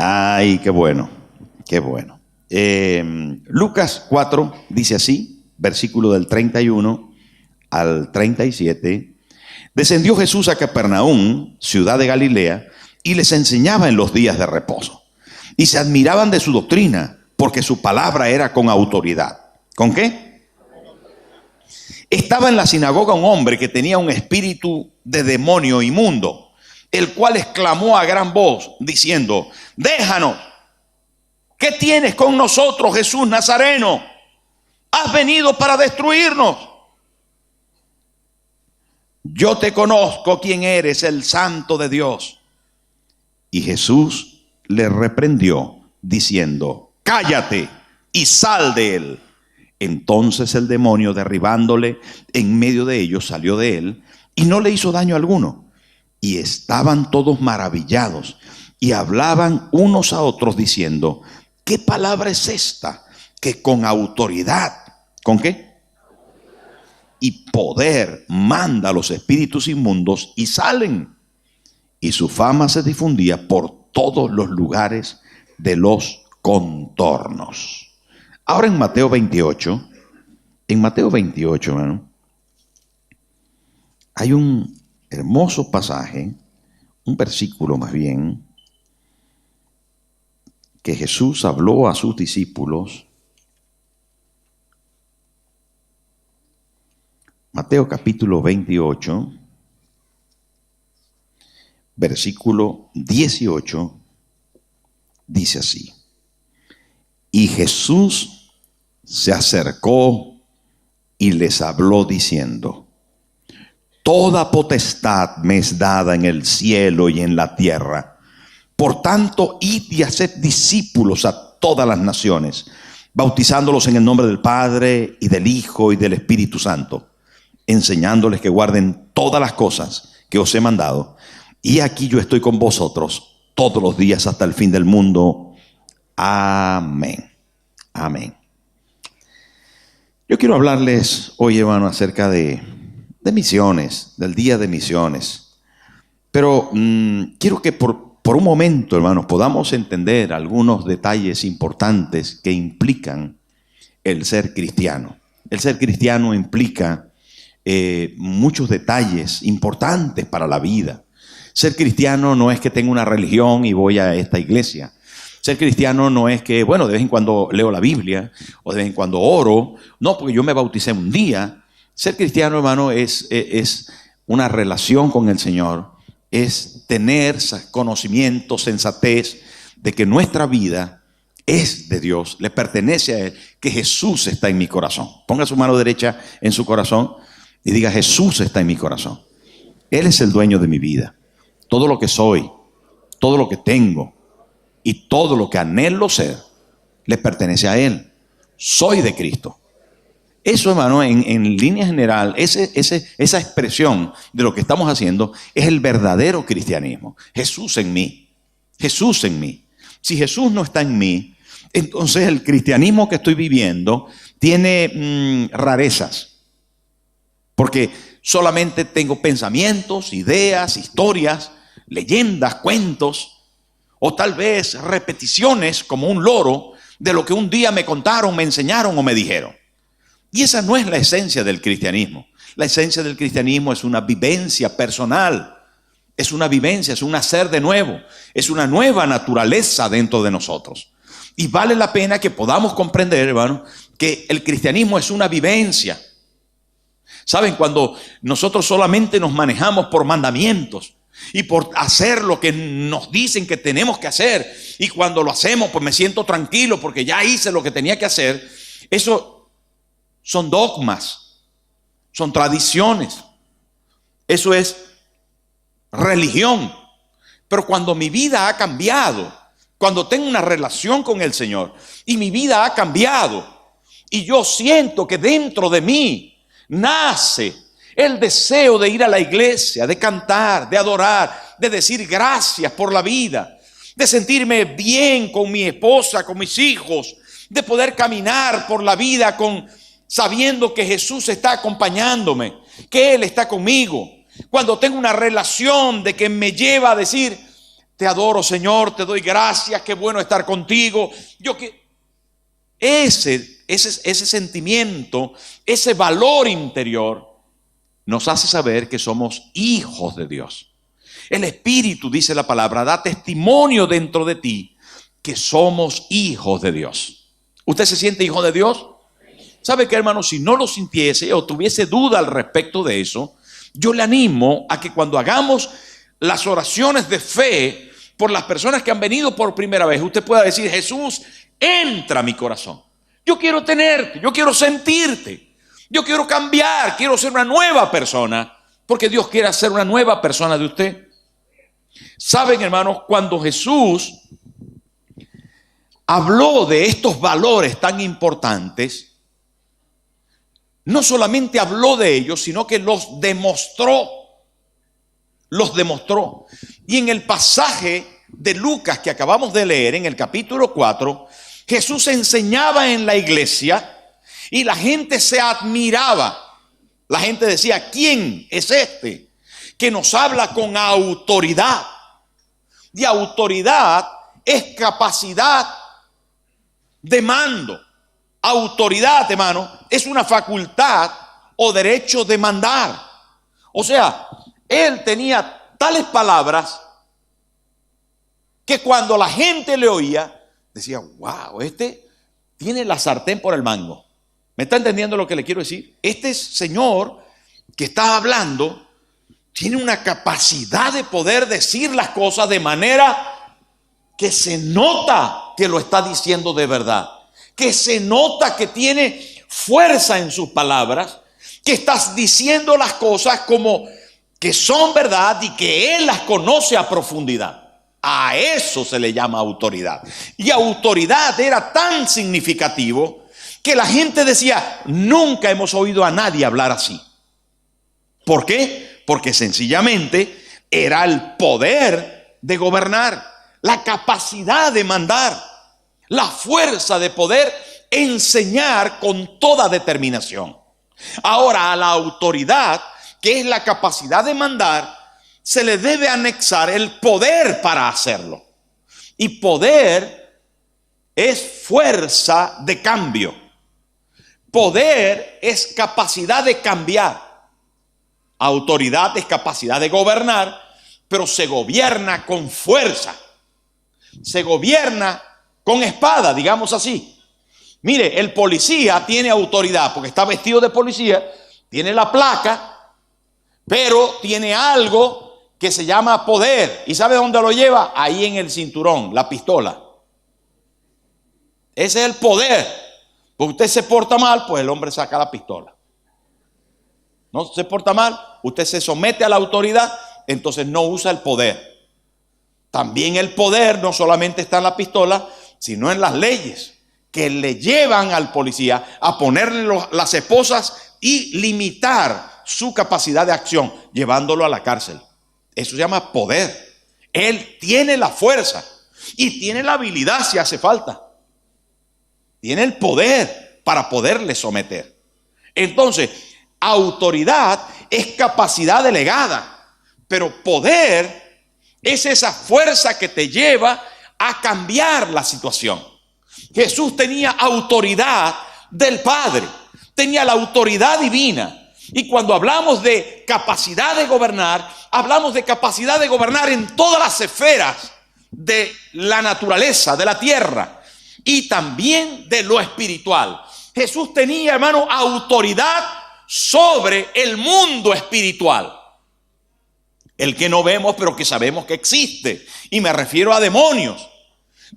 Ay, qué bueno, qué bueno. Lucas 4 dice así, versículo del 31 al 37. Descendió Jesús a Capernaum, ciudad de Galilea, y les enseñaba en los días de reposo. Y se admiraban de su doctrina, porque su palabra era con autoridad. ¿Con qué? Estaba en la sinagoga un hombre que tenía un espíritu de demonio inmundo, el cual exclamó a gran voz, diciendo: déjanos, ¿qué tienes con nosotros, Jesús Nazareno? ¿Has venido para destruirnos? Yo te conozco quién eres, el Santo de Dios. Y Jesús le reprendió, diciendo: cállate y sal de él. Entonces el demonio, derribándole en medio de ellos, salió de él y no le hizo daño alguno. Y estaban todos maravillados y hablaban unos a otros diciendo: ¿qué palabra es esta que con autoridad, ¿con qué? Y poder manda a los espíritus inmundos y salen? Y su fama se difundía por todos los lugares de los contornos. Ahora en Mateo 28, hermano, hay un hermoso pasaje, un versículo más bien, que Jesús habló a sus discípulos. Mateo capítulo 28, versículo 18, dice así: y Jesús se acercó y les habló diciendo: toda potestad me es dada en el cielo y en la tierra. Por tanto, id y haced discípulos a todas las naciones, bautizándolos en el nombre del Padre y del Hijo y del Espíritu Santo, enseñándoles que guarden todas las cosas que os he mandado. Y aquí yo estoy con vosotros todos los días hasta el fin del mundo. Amén. Amén. Yo quiero hablarles hoy, hermano, acerca de misiones, del día de misiones. Pero quiero que por un momento, hermanos, podamos entender algunos detalles importantes que implican el ser cristiano. El ser cristiano implica muchos detalles importantes para la vida. Ser cristiano no es que tenga una religión y voy a esta iglesia. Ser cristiano no es que, bueno, de vez en cuando leo la Biblia o de vez en cuando oro. No, porque yo me bauticé un día. Ser cristiano, hermano, es una relación con el Señor. Es tener conocimiento, sensatez de que nuestra vida es de Dios, le pertenece a Él, que Jesús está en mi corazón. Ponga su mano derecha en su corazón y diga: Jesús está en mi corazón. Él es el dueño de mi vida. Todo lo que soy, todo lo que tengo y todo lo que anhelo ser, le pertenece a Él. Soy de Cristo. Eso, hermano, en línea general, esa expresión de lo que estamos haciendo es el verdadero cristianismo. Jesús en mí. Jesús en mí. Si Jesús no está en mí, entonces el cristianismo que estoy viviendo tiene rarezas. Porque solamente tengo pensamientos, ideas, historias, leyendas, cuentos, o tal vez repeticiones como un loro de lo que un día me contaron, me enseñaron o me dijeron. Y esa no es la esencia del cristianismo. La esencia del cristianismo es una vivencia personal. Es una vivencia, es un nacer de nuevo. Es una nueva naturaleza dentro de nosotros. Y vale la pena que podamos comprender, hermano, que el cristianismo es una vivencia. ¿Saben? Cuando nosotros solamente nos manejamos por mandamientos y por hacer lo que nos dicen que tenemos que hacer, y cuando lo hacemos, pues me siento tranquilo porque ya hice lo que tenía que hacer, eso son dogmas, son tradiciones, eso es religión. Pero cuando mi vida ha cambiado, cuando tengo una relación con el Señor y mi vida ha cambiado y yo siento que dentro de mí nace el deseo de ir a la iglesia, de cantar, de adorar, de decir gracias por la vida, de sentirme bien con mi esposa, con mis hijos, de poder caminar por la vida sabiendo que Jesús está acompañándome, que Él está conmigo. Cuando tengo una relación de que me lleva a decir: te adoro, Señor, te doy gracias, qué bueno estar contigo. Ese sentimiento, ese valor interior nos hace saber que somos hijos de Dios. El Espíritu, dice la palabra, da testimonio dentro de ti que somos hijos de Dios. ¿Usted se siente hijo de Dios? ¿Sabe qué, hermano? Si no lo sintiese o tuviese duda al respecto de eso, yo le animo a que cuando hagamos las oraciones de fe por las personas que han venido por primera vez, usted pueda decir: Jesús, entra a mi corazón. Yo quiero tenerte, yo quiero sentirte, yo quiero cambiar, quiero ser una nueva persona, porque Dios quiere hacer una nueva persona de usted. Saben, hermanos, cuando Jesús habló de estos valores tan importantes, no solamente habló de ellos, sino que los demostró. Los demostró. Y en el pasaje de Lucas que acabamos de leer, en el capítulo 4, Jesús enseñaba en la iglesia y la gente se admiraba. La gente decía: ¿quién es este que nos habla con autoridad? Y autoridad es capacidad de mando. Autoridad, hermano, es una facultad o derecho de mandar. O sea, él tenía tales palabras que cuando la gente le oía, decía: wow, este tiene la sartén por el mango. ¿Me está entendiendo lo que le quiero decir? Este señor que está hablando tiene una capacidad de poder decir las cosas de manera que se nota que lo está diciendo de verdad, que se nota que tiene fuerza en sus palabras, que estás diciendo las cosas como que son verdad y que él las conoce a profundidad. A eso se le llama autoridad. Y autoridad era tan significativo que la gente decía: nunca hemos oído a nadie hablar así. ¿Por qué? Porque sencillamente era el poder de gobernar, la capacidad de mandar, la fuerza de poder enseñar con toda determinación. Ahora, a la autoridad, que es la capacidad de mandar, se le debe anexar el poder para hacerlo. Y poder es fuerza de cambio. Poder es capacidad de cambiar. Autoridad es capacidad de gobernar, pero se gobierna con fuerza. Se gobierna con espada, digamos así. Mire, el policía tiene autoridad porque está vestido de policía, tiene la placa, pero tiene algo que se llama poder. ¿Y sabe dónde lo lleva? Ahí en el cinturón, la pistola. Ese es el poder. Porque usted se porta mal, pues el hombre saca la pistola. No se porta mal, usted se somete a la autoridad, entonces no usa el poder. También el poder no solamente está en la pistola, sino en las leyes que le llevan al policía a ponerle las esposas y limitar su capacidad de acción, llevándolo a la cárcel. Eso se llama poder. Él tiene la fuerza y tiene la habilidad si hace falta. Tiene el poder para poderle someter. Entonces, autoridad es capacidad delegada, pero poder es esa fuerza que te lleva a cambiar la situación. Jesús tenía autoridad del Padre, tenía la autoridad divina. Y cuando hablamos de capacidad de gobernar, hablamos de capacidad de gobernar en todas las esferas de la naturaleza, de la tierra y también de lo espiritual. Jesús tenía, hermano, autoridad sobre el mundo espiritual, el que no vemos pero que sabemos que existe, y me refiero a demonios,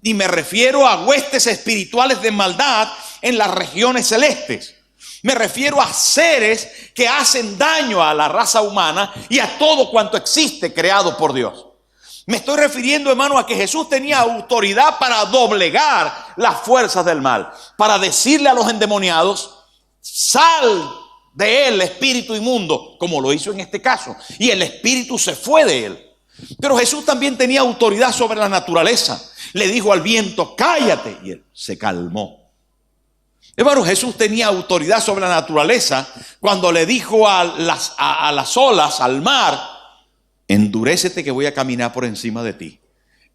y me refiero a huestes espirituales de maldad en las regiones celestes, me refiero a seres que hacen daño a la raza humana y a todo cuanto existe creado por Dios. Me estoy refiriendo, hermano, a que Jesús tenía autoridad para doblegar las fuerzas del mal, para decirle a los endemoniados: sal de él, espíritu inmundo, como lo hizo en este caso, y el espíritu se fue de él. Pero Jesús también tenía autoridad sobre la naturaleza. Le dijo al viento: cállate, y él se calmó. Hermano, Jesús tenía autoridad sobre la naturaleza cuando le dijo a las olas, al mar: endurécete que voy a caminar por encima de ti.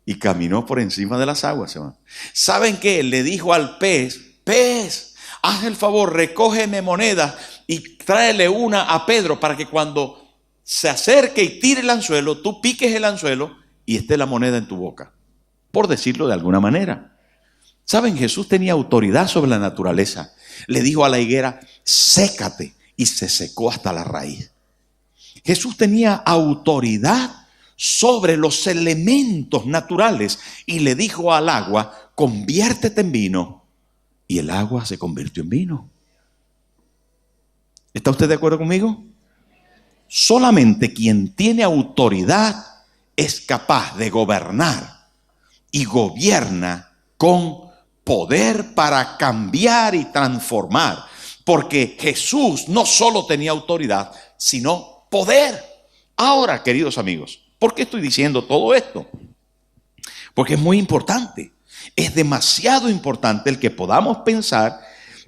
y caminó por encima de las aguas, hermano. ¿Saben qué? Le dijo al pez, pez, haz el favor, recógeme monedas y tráele una a Pedro para que cuando se acerque y tire el anzuelo, tú piques el anzuelo y esté la moneda en tu boca, por decirlo de alguna manera. ¿Saben? Jesús tenía autoridad sobre la naturaleza. Le dijo a la higuera, sécate, y se secó hasta la raíz. Jesús tenía autoridad sobre los elementos naturales y le dijo al agua, conviértete en vino, y el agua se convirtió en vino. ¿Está usted de acuerdo conmigo? Solamente quien tiene autoridad es capaz de gobernar y gobierna con poder para cambiar y transformar, porque Jesús no solo tenía autoridad, sino poder. Ahora, queridos amigos, ¿por qué estoy diciendo todo esto? Porque es muy importante. Es demasiado importante el que podamos pensar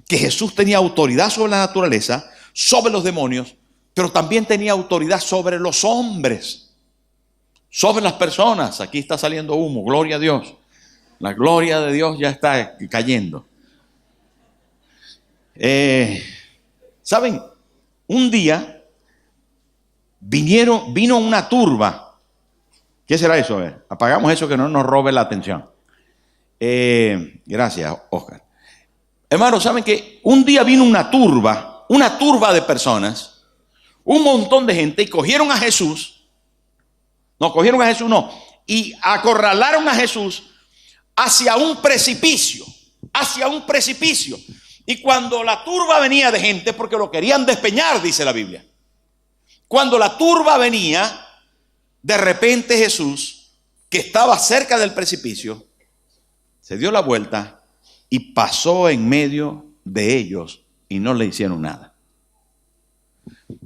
que Jesús tenía autoridad sobre la naturaleza, sobre los demonios, pero también tenía autoridad sobre los hombres, sobre las personas. Aquí está saliendo humo, gloria a Dios. La gloria de Dios ya está cayendo. ¿Saben? Un día vino una turba. ¿Qué será eso? A ver, apagamos eso que no nos robe la atención. Gracias, Oscar. Hermanos, ¿saben que un día vino una turba de personas, un montón de gente, y cogieron a Jesús? Y acorralaron a Jesús hacia un precipicio. Y cuando la turba venía de gente, porque lo querían despeñar, dice la Biblia. Cuando la turba venía, de repente Jesús, que estaba cerca del precipicio, se dio la vuelta y pasó en medio de ellos y no le hicieron nada.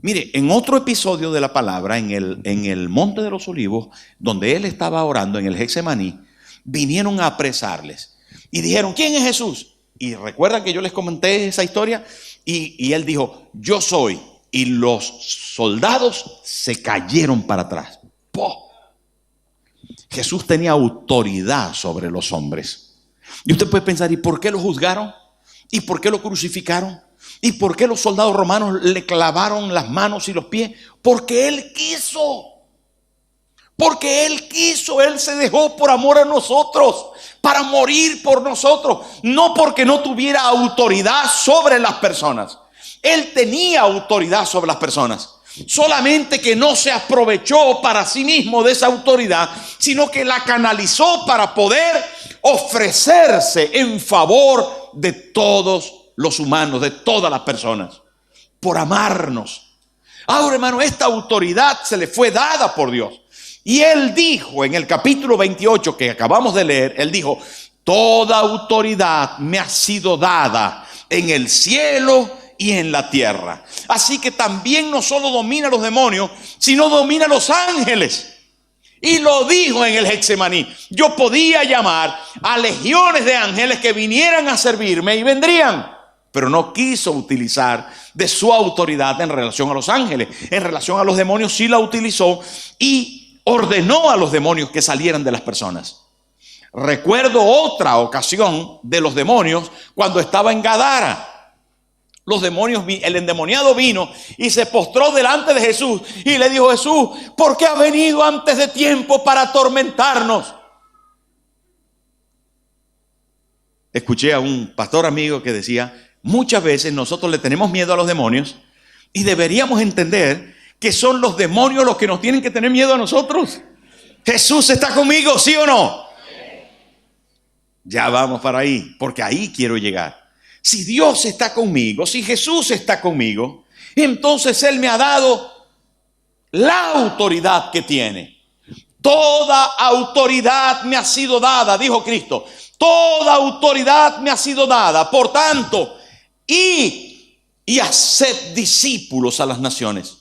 Mire, en otro episodio de la palabra, en el Monte de los Olivos, donde él estaba orando en el Getsemaní, vinieron a apresarles y dijeron, ¿quién es Jesús? Y recuerdan que yo les comenté esa historia y él dijo, yo soy. Y los soldados se cayeron para atrás. ¡Poh! Jesús tenía autoridad sobre los hombres. Y usted puede pensar, ¿y por qué lo juzgaron? ¿Y por qué lo crucificaron? ¿Y por qué los soldados romanos le clavaron las manos y los pies? Porque Él quiso. Porque Él quiso, Él se dejó por amor a nosotros, para morir por nosotros. No porque no tuviera autoridad sobre las personas. Él tenía autoridad sobre las personas. Solamente que no se aprovechó para sí mismo de esa autoridad, sino que la canalizó para poder ofrecerse en favor de todos los humanos, de todas las personas, por amarnos. Ahora, hermano, esta autoridad se le fue dada por Dios. Y Él dijo en el capítulo 28 que acabamos de leer, Él dijo, toda autoridad me ha sido dada en el cielo y en la tierra. Así que también no solo domina a los demonios, sino domina a los ángeles. Y lo dijo en el Getsemaní. Yo podía llamar a legiones de ángeles que vinieran a servirme y vendrían. Pero no quiso utilizar de su autoridad en relación a los ángeles. En relación a los demonios sí la utilizó y ordenó a los demonios que salieran de las personas. Recuerdo otra ocasión de los demonios cuando estaba en Gadara. Los demonios, el endemoniado vino y se postró delante de Jesús y le dijo, Jesús, ¿por qué has venido antes de tiempo para atormentarnos? Escuché a un pastor amigo que decía, muchas veces nosotros le tenemos miedo a los demonios y deberíamos entender que son los demonios los que nos tienen que tener miedo a nosotros. Jesús está conmigo, ¿sí o no? Ya vamos para ahí, porque ahí quiero llegar. Si Dios está conmigo, si Jesús está conmigo, entonces Él me ha dado la autoridad que tiene. Toda autoridad me ha sido dada, dijo Cristo. Toda autoridad me ha sido dada. Por tanto, y haced discípulos a las naciones.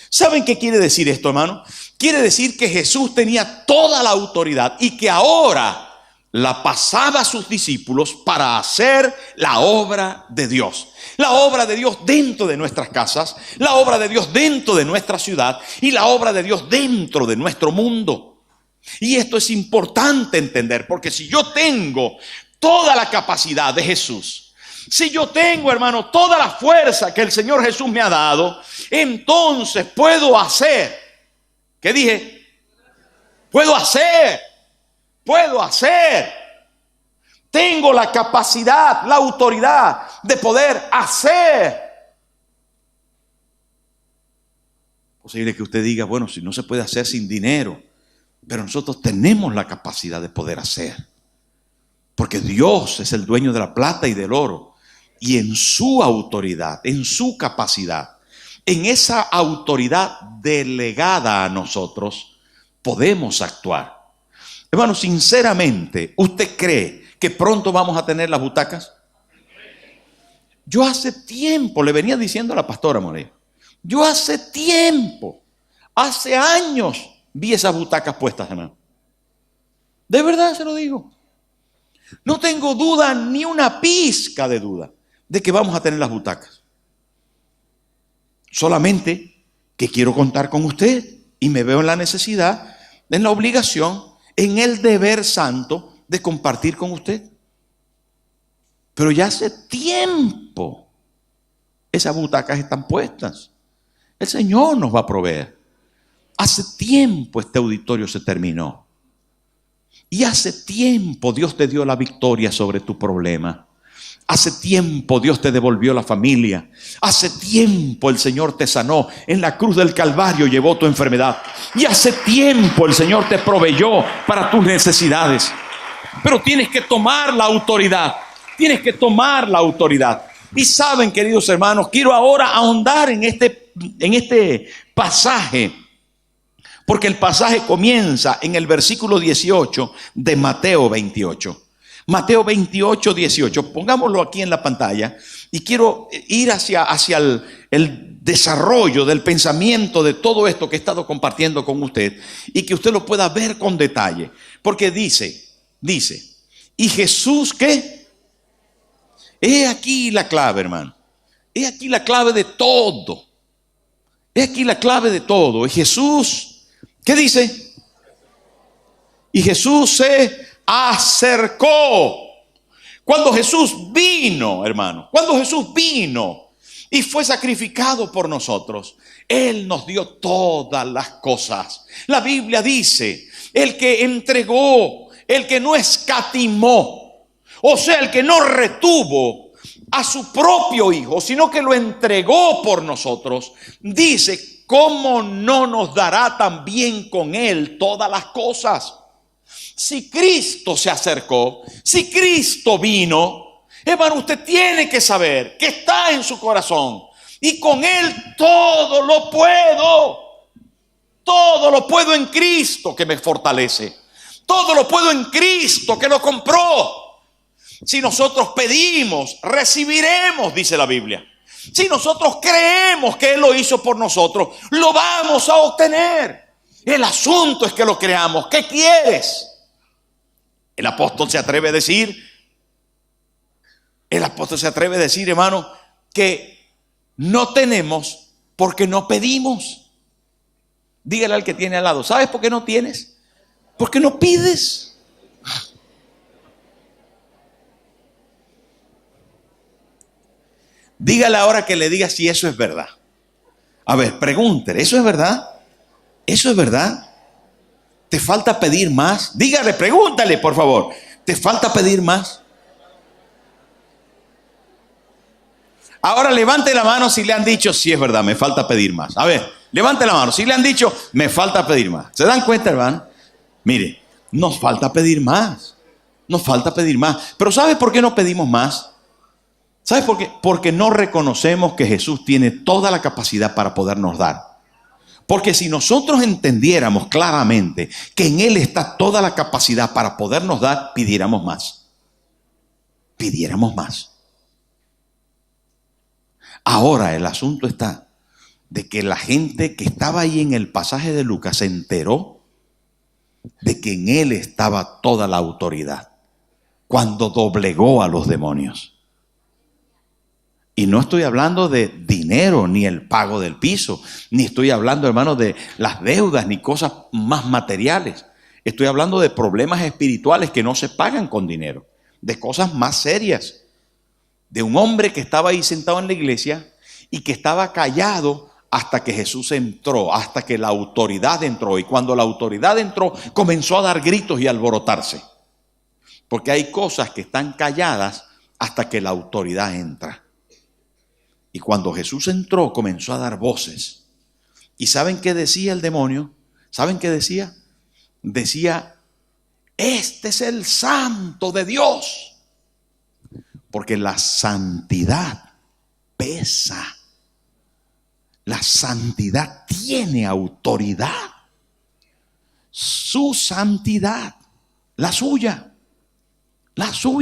¿Saben qué quiere decir esto, hermano? Quiere decir que Jesús tenía toda la autoridad y que ahora la pasaba a sus discípulos para hacer la obra de Dios. La obra de Dios dentro de nuestras casas, la obra de Dios dentro de nuestra ciudad y la obra de Dios dentro de nuestro mundo. Y esto es importante entender, porque si yo tengo toda la capacidad de Jesús, si yo tengo, hermano, toda la fuerza que el Señor Jesús me ha dado, entonces puedo hacer. ¿Qué dije? Puedo hacer. Tengo la capacidad, la autoridad de poder hacer. Posible que usted diga, bueno, si no se puede hacer sin dinero, pero nosotros tenemos la capacidad de poder hacer. Porque Dios es el dueño de la plata y del oro. Y en su autoridad, en su capacidad, en esa autoridad delegada a nosotros, podemos actuar. Hermano, sinceramente, ¿usted cree que pronto vamos a tener las butacas? Yo hace tiempo le venía diciendo a la pastora Moreno, yo hace tiempo, hace años, vi esas butacas puestas, hermano. De verdad se lo digo. No tengo duda, ni una pizca de duda, de que vamos a tener las butacas. Solamente que quiero contar con usted y me veo en la necesidad, en la obligación, en el deber santo de compartir con usted. Pero ya hace tiempo esas butacas están puestas. El Señor nos va a proveer. Hace tiempo este auditorio se terminó. Y hace tiempo Dios te dio la victoria sobre tu problema. Hace tiempo Dios te devolvió la familia. Hace tiempo el Señor te sanó. En la cruz del Calvario llevó tu enfermedad. Y hace tiempo el Señor te proveyó para tus necesidades. Pero tienes que tomar la autoridad. Tienes que tomar la autoridad. Y saben, queridos hermanos, quiero ahora ahondar en este pasaje. Porque el pasaje comienza en el versículo 18 de Mateo 28. Mateo 28, 18. Pongámoslo aquí en la pantalla. Y quiero ir hacia el desarrollo del pensamiento de todo esto que he estado compartiendo con usted. Y que usted lo pueda ver con detalle. Porque dice, ¿y Jesús qué? He aquí la clave, hermano. He aquí la clave de todo. He aquí la clave de todo. Y Jesús, ¿qué dice? Y Jesús se acercó. Cuando Jesús vino, hermano, cuando Jesús vino y fue sacrificado por nosotros, Él nos dio todas las cosas. La Biblia dice, el que entregó, el que no escatimó, o sea, el que no retuvo a su propio Hijo, sino que lo entregó por nosotros, dice, ¿cómo no nos dará también con Él todas las cosas? Si Cristo se acercó, si Cristo vino, hermano, usted tiene que saber que está en su corazón y con Él todo lo puedo en Cristo que me fortalece, todo lo puedo en Cristo que lo compró. Si nosotros pedimos, recibiremos, dice la Biblia. Si nosotros creemos que Él lo hizo por nosotros, lo vamos a obtener. El asunto es que lo creamos. ¿Qué quieres? El apóstol se atreve a decir, hermano, que no tenemos porque no pedimos. Dígale al que tiene al lado, ¿sabes por qué no tienes? Porque no pides. Dígale ahora que le diga si eso es verdad. A ver, pregúntele, ¿eso es verdad? ¿Eso es verdad? ¿Te falta pedir más? Dígale, pregúntale, por favor. ¿Te falta pedir más? Ahora levante la mano si le han dicho, sí es verdad, me falta pedir más. A ver, levante la mano si le han dicho, me falta pedir más. ¿Se dan cuenta, hermano? Mire, nos falta pedir más. Nos falta pedir más. Pero ¿sabe por qué no pedimos más? ¿Sabes por qué? Porque no reconocemos que Jesús tiene toda la capacidad para podernos dar. Porque si nosotros entendiéramos claramente que en Él está toda la capacidad para podernos dar, pidiéramos más. Pidiéramos más. Ahora el asunto está de que la gente que estaba ahí en el pasaje de Lucas se enteró de que en Él estaba toda la autoridad cuando doblegó a los demonios. Y no estoy hablando de dinero, ni el pago del piso, ni estoy hablando, hermano, de las deudas, ni cosas más materiales. Estoy hablando de problemas espirituales que no se pagan con dinero, de cosas más serias. De un hombre que estaba ahí sentado en la iglesia y que estaba callado hasta que Jesús entró, hasta que la autoridad entró. Y cuando la autoridad entró, comenzó a dar gritos y a alborotarse. Porque hay cosas que están calladas hasta que la autoridad entra. Y cuando Jesús entró, comenzó a dar voces. ¿Y saben qué decía el demonio? ¿Saben qué decía? Decía, este es el santo de Dios. Porque la santidad pesa. La santidad tiene autoridad. Su santidad, la suya,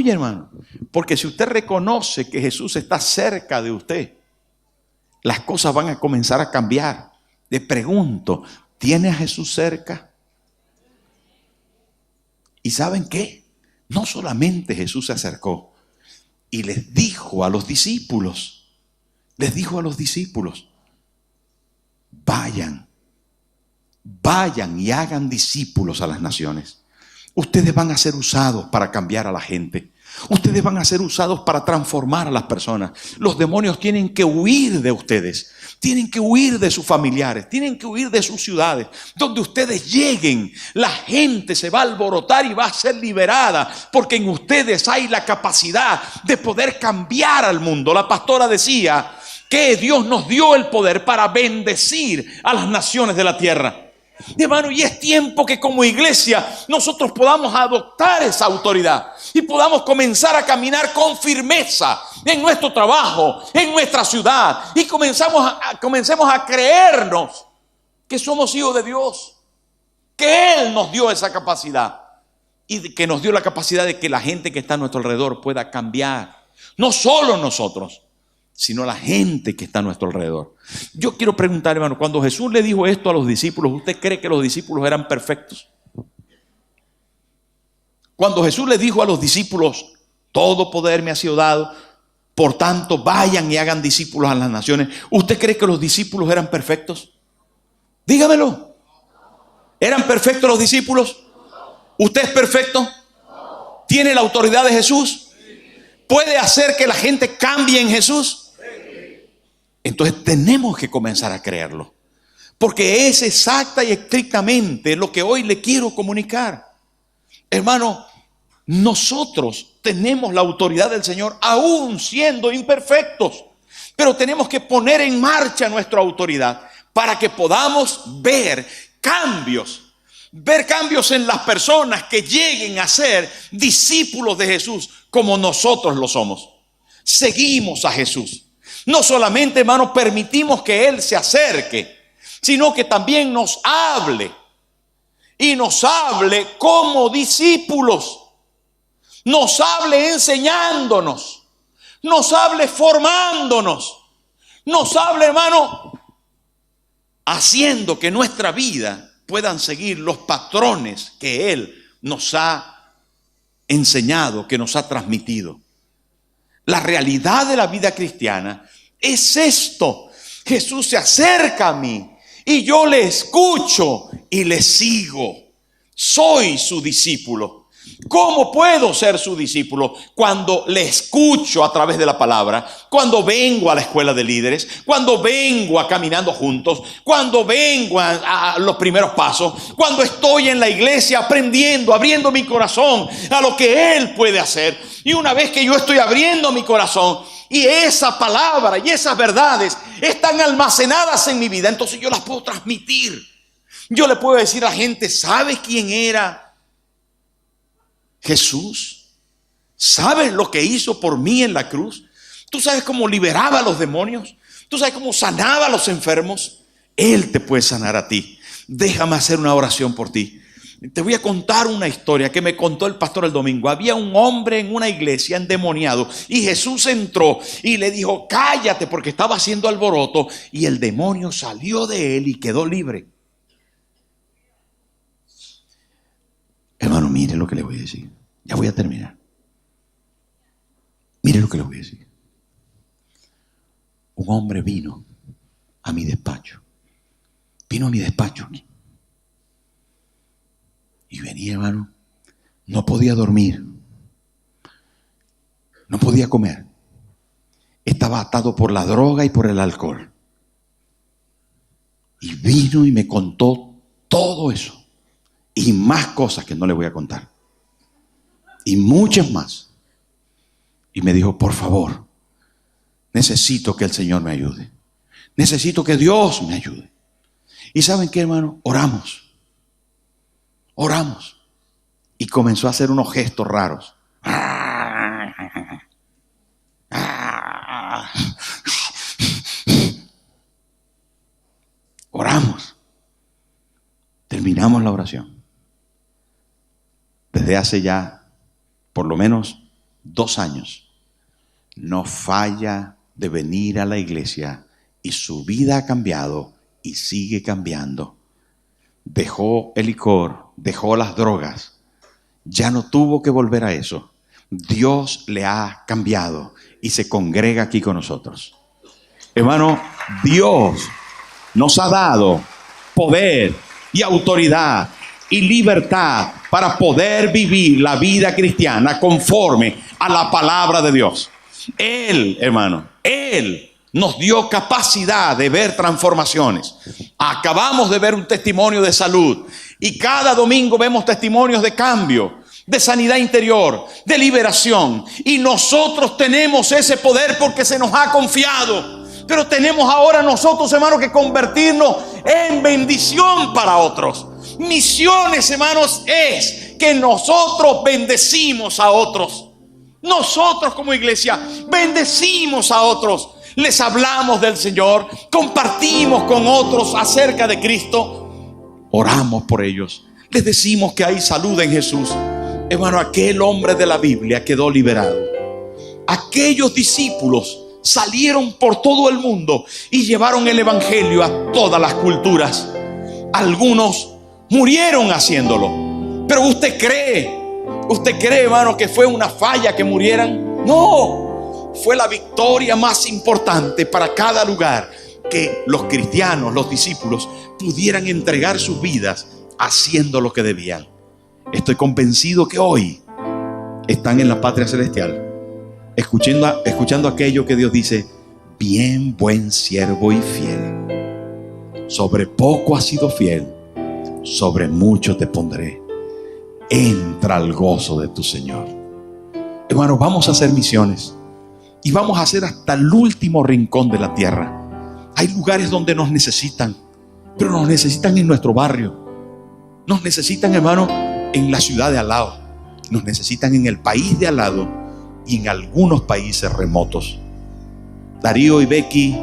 hermano. Porque si usted reconoce que Jesús está cerca de usted, las cosas van a comenzar a cambiar. Le pregunto, ¿tiene a Jesús cerca? ¿Y saben qué? No solamente Jesús se acercó y les dijo a los discípulos, vayan y hagan discípulos a las naciones. Ustedes van a ser usados para cambiar a la gente. Ustedes van a ser usados para transformar a las personas. Los demonios tienen que huir de ustedes. Tienen que huir de sus familiares. Tienen que huir de sus ciudades. Donde ustedes lleguen, la gente se va a alborotar y va a ser liberada. Porque en ustedes hay la capacidad de poder cambiar al mundo. La pastora decía que Dios nos dio el poder para bendecir a las naciones de la tierra. Hermano, y es tiempo que como iglesia nosotros podamos adoptar esa autoridad y podamos comenzar a caminar con firmeza en nuestro trabajo, en nuestra ciudad, y comencemos a creernos que somos hijos de Dios, que Él nos dio esa capacidad y que nos dio la capacidad de que la gente que está a nuestro alrededor pueda cambiar, no solo nosotros, sino la gente que está a nuestro alrededor. Yo quiero preguntar, hermano, cuando Jesús le dijo esto a los discípulos, ¿usted cree que los discípulos eran perfectos? Cuando Jesús le dijo a los discípulos, todo poder me ha sido dado, por tanto vayan y hagan discípulos a las naciones, ¿usted cree que los discípulos eran perfectos? Dígamelo. ¿Eran perfectos los discípulos? ¿Usted es perfecto? ¿Tiene la autoridad de Jesús? ¿Puede hacer que la gente cambie en Jesús? Entonces tenemos que comenzar a creerlo, porque es exacta y estrictamente lo que hoy le quiero comunicar. Hermano, nosotros tenemos la autoridad del Señor aún siendo imperfectos, pero tenemos que poner en marcha nuestra autoridad para que podamos ver cambios en las personas que lleguen a ser discípulos de Jesús como nosotros lo somos. Seguimos a Jesús. No solamente, hermano, permitimos que Él se acerque, sino que también nos hable. Y nos hable como discípulos. Nos hable enseñándonos. Nos hable formándonos. Nos hable, hermano, haciendo que nuestra vida puedan seguir los patrones que Él nos ha enseñado, que nos ha transmitido. La realidad de la vida cristiana es esto. Jesús se acerca a mí y yo le escucho y le sigo. Soy su discípulo. ¿Cómo puedo ser su discípulo? Cuando le escucho a través de la palabra, cuando vengo a la escuela de líderes, cuando vengo a caminando juntos, cuando vengo a los primeros pasos, cuando estoy en la iglesia aprendiendo, abriendo mi corazón a lo que Él puede hacer. Y una vez que yo estoy abriendo mi corazón y esa palabra y esas verdades están almacenadas en mi vida, entonces yo las puedo transmitir. Yo le puedo decir a la gente, ¿sabes quién era Jesús? ¿Sabes lo que hizo por mí en la cruz? ¿Tú sabes cómo liberaba a los demonios? ¿Tú sabes cómo sanaba a los enfermos? Él te puede sanar a ti. Déjame hacer una oración por ti. Te voy a contar una historia que me contó el pastor el domingo. Había un hombre en una iglesia endemoniado y Jesús entró y le dijo, cállate, porque estaba haciendo alboroto, y el demonio salió de él y quedó libre. Hermano, mire lo que le voy a decir. Ya voy a terminar. Mire lo que le voy a decir. Un hombre vino a mi despacho. Vino a mi despacho. Y venía, hermano, no podía dormir, no podía comer. Estaba atado por la droga y por el alcohol. Y vino y me contó todo eso. Y más cosas que no le voy a contar. Y muchas más. Y me dijo, por favor, necesito que el Señor me ayude. Necesito que Dios me ayude. ¿Y saben qué, hermano? Oramos. Oramos. Y comenzó a hacer unos gestos raros. Oramos. Terminamos la oración. Desde hace ya por lo menos 2 años no falla de venir a la iglesia y su vida ha cambiado y sigue cambiando. Dejó el licor, dejó las drogas, ya no tuvo que volver a eso. Dios le ha cambiado y se congrega aquí con nosotros. Hermano, Dios nos ha dado poder y autoridad y libertad para poder vivir la vida cristiana conforme a la palabra de Dios. Él, hermano, Él nos dio capacidad de ver transformaciones. Acabamos de ver un testimonio de salud y cada domingo vemos testimonios de cambio, de sanidad interior, de liberación. Y nosotros tenemos ese poder porque se nos ha confiado. Pero tenemos ahora nosotros, hermanos, que convertirnos en bendición para otros. Misiones, hermanos, es que nosotros bendecimos a otros. Nosotros como iglesia bendecimos a otros. Les hablamos del Señor, compartimos con otros acerca de Cristo, oramos por ellos, les decimos que hay salud en Jesús. Hermano, aquel hombre de la Biblia quedó liberado. Aquellos discípulos salieron por todo el mundo y llevaron el evangelio a todas las culturas. Algunos murieron haciéndolo. Pero usted cree, hermano, que fue una falla que murieran. No, fue la victoria más importante para cada lugar, que los cristianos, los discípulos, pudieran entregar sus vidas haciendo lo que debían. Estoy convencido que hoy están en la patria celestial, escuchando aquello que Dios dice: bien, buen siervo y fiel, sobre poco has sido fiel, sobre mucho te pondré, entra al gozo de tu Señor. Hermanos, vamos a hacer misiones y vamos a hacer hasta el último rincón de la tierra. Hay lugares donde nos necesitan, pero nos necesitan en nuestro barrio, nos necesitan, hermano, en la ciudad de al lado, nos necesitan en el país de al lado y en algunos países remotos. Darío y Becky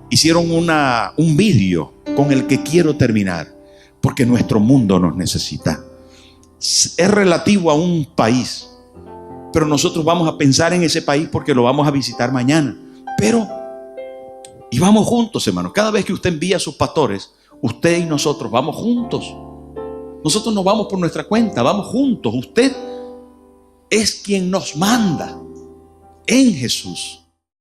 hicieron un vídeo con el que quiero terminar, porque nuestro mundo nos necesita. Es relativo a un país, pero nosotros vamos a pensar en ese país porque lo vamos a visitar mañana. Y vamos juntos, hermanos. Cada vez que usted envía a sus pastores, usted y nosotros vamos juntos. Nosotros no vamos por nuestra cuenta, vamos juntos. Usted es quien nos manda en Jesús.